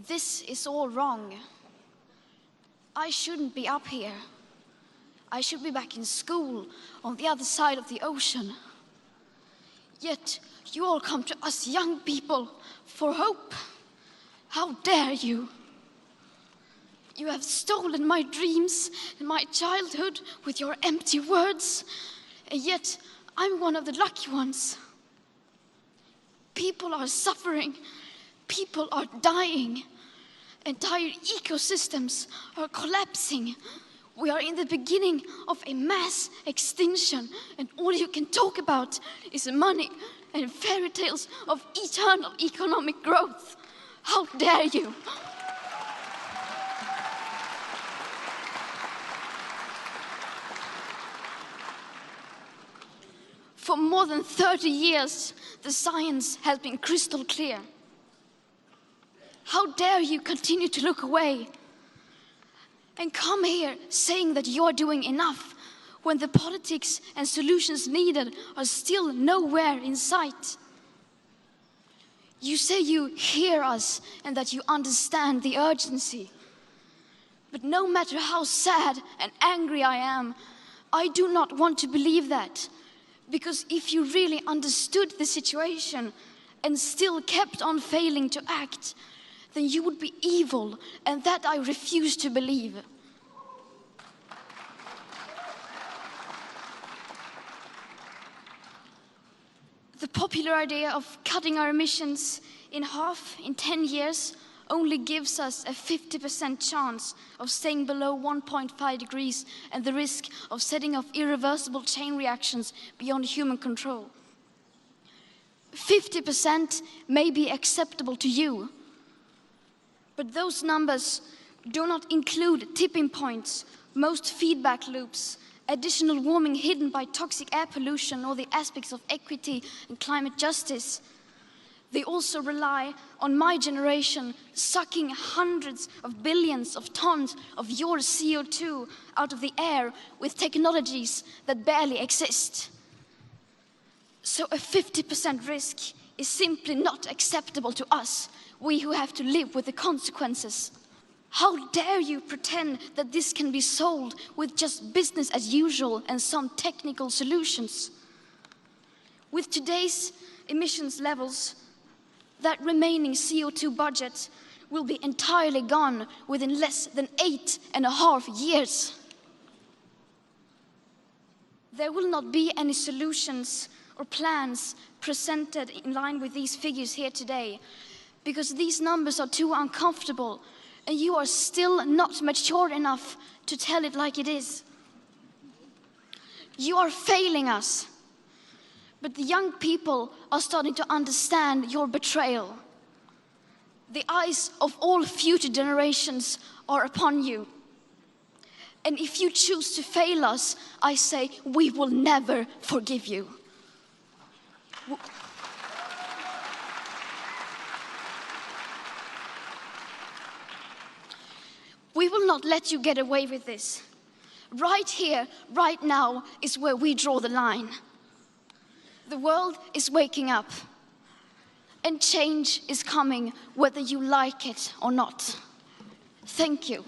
This is all wrong. I shouldn't be up here. I should be back in school on the other side of the ocean. Yet you all come to us young people for hope. How dare you? You have stolen my dreams and my childhood with your empty words, and yet I'm one of the lucky ones. People are suffering, people are dying, entire ecosystems are collapsing. We are in the beginning of a mass extinction, and all you can talk about is money and fairy tales of eternal economic growth. How dare you? For more than 30 years, the science has been crystal clear. How dare you continue to look away and come here saying that you're doing enough when the politics and solutions needed are still nowhere in sight? You say you hear us and that you understand the urgency. But no matter how sad and angry I am, I do not want to believe that. Because if you really understood the situation and still kept on failing to act, then you would be evil, and that I refuse to believe. The popular idea of cutting our emissions in half in 10 years only gives us a 50% chance of staying below 1.5 degrees and the risk of setting off irreversible chain reactions beyond human control. 50% may be acceptable to you, but those numbers do not include tipping points, most feedback loops, additional warming hidden by toxic air pollution, or the aspects of equity and climate justice. They also rely on my generation sucking hundreds of billions of tons of your CO2 out of the air with technologies that barely exist. So a 50% risk is simply not acceptable to us, we who have to live with the consequences. How dare you pretend that this can be solved with just business as usual and some technical solutions? With today's emissions levels, that remaining CO2 budget will be entirely gone within less than 8.5 years. There will not be any solutions or plans presented in line with these figures here today, because these numbers are too uncomfortable, and you are still not mature enough to tell it like it is. You are failing us, but the young people are starting to understand your betrayal. The eyes of all future generations are upon you. And if you choose to fail us, I say we will never forgive you. We will not let you get away with this. Right here, right now, is where we draw the line. The world is waking up, and change is coming whether you like it or not. Thank you.